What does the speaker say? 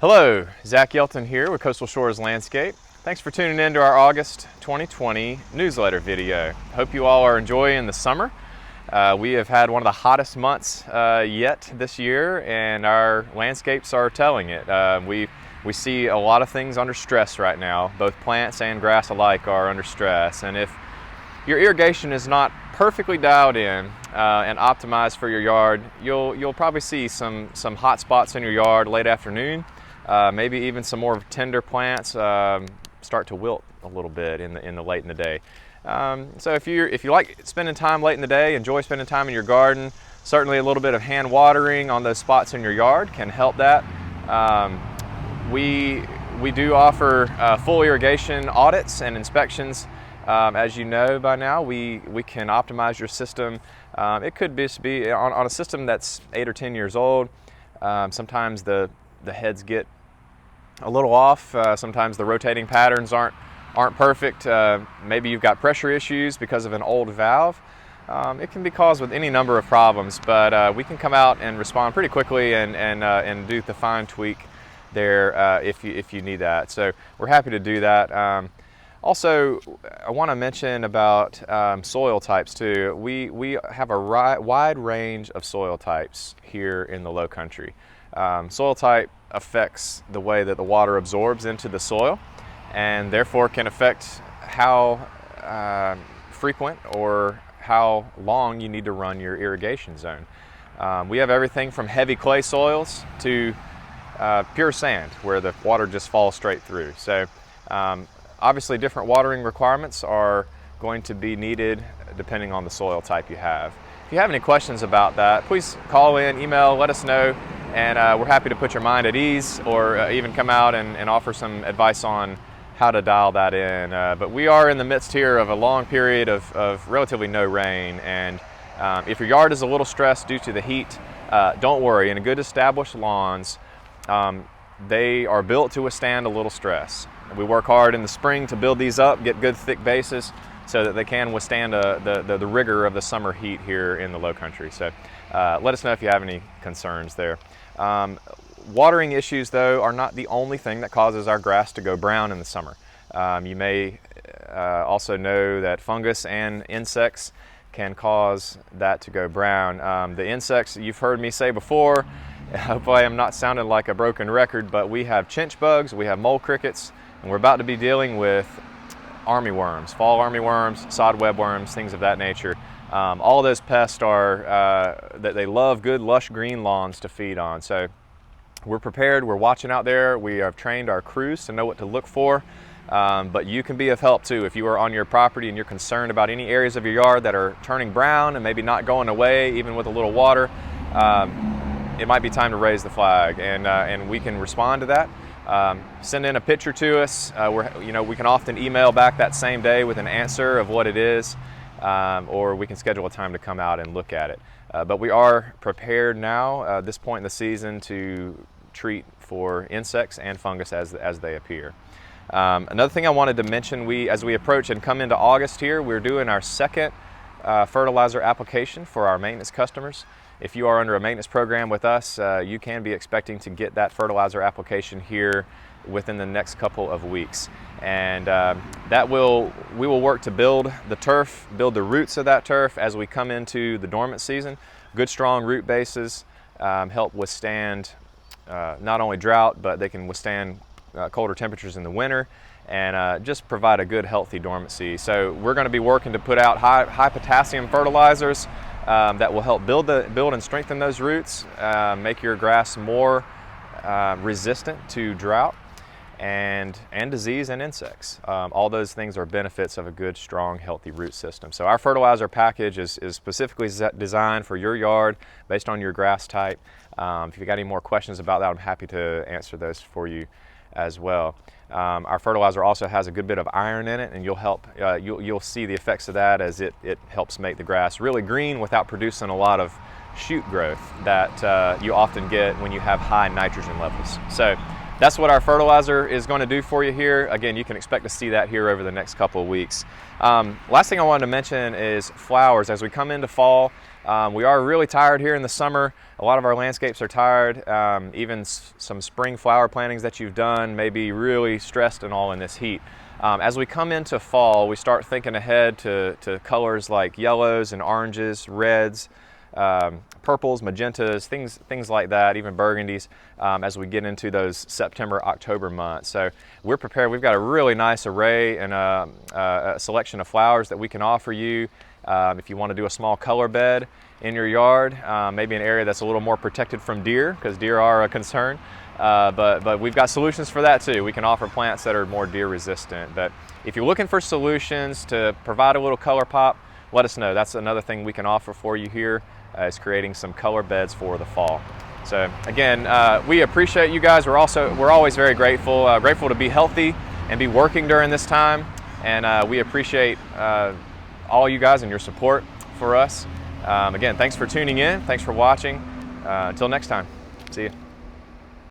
Hello, Zach Yelton here with Coastal Shores Landscape. Thanks for tuning in to our August 2020 newsletter video. Hope you all are enjoying the summer. We have had one of the hottest months yet this year, and our landscapes are telling it. We see a lot of things under stress right now. Both plants and grass alike are under stress, and if your irrigation is not perfectly dialed in and optimized for your yard, you'll probably see some hot spots in your yard late afternoon. Maybe even some more tender plants start to wilt a little bit in the late in the day. So if you like spending time late in the day, enjoy spending time in your garden, certainly a little bit of hand watering on those spots in your yard can help that. We do offer full irrigation audits and inspections. As you know by now, we can optimize your system. It could just be on a system that's 8 or 10 years old. Sometimes the heads get a little off. Sometimes the rotating patterns aren't perfect. Maybe you've got pressure issues because of an old valve. It can be caused with any number of problems, but we can come out and respond pretty quickly and do the fine tweak there if you need that. So we're happy to do that. Also, I want to mention about soil types too. We have a wide range of soil types here in the Low Country. Soil type affects the way that the water absorbs into the soil, and therefore can affect how frequent or how long you need to run your irrigation zone. We have everything from heavy clay soils to pure sand, where the water just falls straight through. So obviously different watering requirements are going to be needed depending on the soil type you have. If you have any questions about that, please call in, email, let us know, and we're happy to put your mind at ease, or even come out and offer some advice on how to dial that in. But we are in the midst here of a long period of relatively no rain, and if your yard is a little stressed due to the heat, don't worry. In good established lawns, they are built to withstand a little stress. We work hard in the spring to build these up, get good thick bases, so that they can withstand the rigor of the summer heat here in the Low Country. So let us know if you have any concerns there. Watering issues, though, are not the only thing that causes our grass to go brown in the summer. You may also know that fungus and insects can cause that to go brown. The insects, you've heard me say before, hopefully I'm not sounding like a broken record, but we have chinch bugs, we have mole crickets, and we're about to be dealing with armyworms, fall armyworms, sod webworms, things of that nature. All of those pests are that they love good lush green lawns to feed on. So we're prepared, we're watching out there, we have trained our crews to know what to look for, but you can be of help too. If you are on your property and you're concerned about any areas of your yard that are turning brown and maybe not going away even with a little water, it might be time to raise the flag, and we can respond to that. Send in a picture to us. We can often email back that same day with an answer of what it is, or we can schedule a time to come out and look at it. But we are prepared now at this point in the season to treat for insects and fungus as they appear. Another thing I wanted to mention, as we approach and come into August here, we're doing our second fertilizer application for our maintenance customers. If you are under a maintenance program with us, you can be expecting to get that fertilizer application here within the next couple of weeks. And we will work to build the turf, build the roots of that turf as we come into the dormant season. Good strong root bases help withstand not only drought, but they can withstand colder temperatures in the winter, and just provide a good healthy dormancy. So we're going to be working to put out high potassium fertilizers that will help build and strengthen those roots, make your grass more resistant to drought and disease and insects. All those things are benefits of a good, strong, healthy root system. So our fertilizer package is specifically designed for your yard based on your grass type. If you've got any more questions about that, I'm happy to answer those for you as well. Our fertilizer also has a good bit of iron in it, and you'll see the effects of that as it helps make the grass really green without producing a lot of shoot growth that you often get when you have high nitrogen levels. So that's what our fertilizer is going to do for you here. Again, you can expect to see that here over the next couple of weeks. Last thing I wanted to mention is flowers. As we come into fall, we are really tired here in the summer. A lot of our landscapes are tired. Even some spring flower plantings that you've done may be really stressed and all in this heat. As we come into fall, we start thinking ahead to colors like yellows and oranges, reds, purples, magentas, things like that, even burgundies, as we get into those September, October months. So we're prepared. We've got a really nice array and a selection of flowers that we can offer you. If you want to do a small color bed in your yard, maybe an area that's a little more protected from deer, because deer are a concern. But we've got solutions for that too. We can offer plants that are more deer resistant. But if you're looking for solutions to provide a little color pop, let us know. That's another thing we can offer for you here, is creating some color beds for the fall. So again, we appreciate you guys. We're always very grateful, grateful to be healthy and be working during this time. And we appreciate all you guys and your support for us. Again, thanks for tuning in. Thanks for watching. Until next time, see you.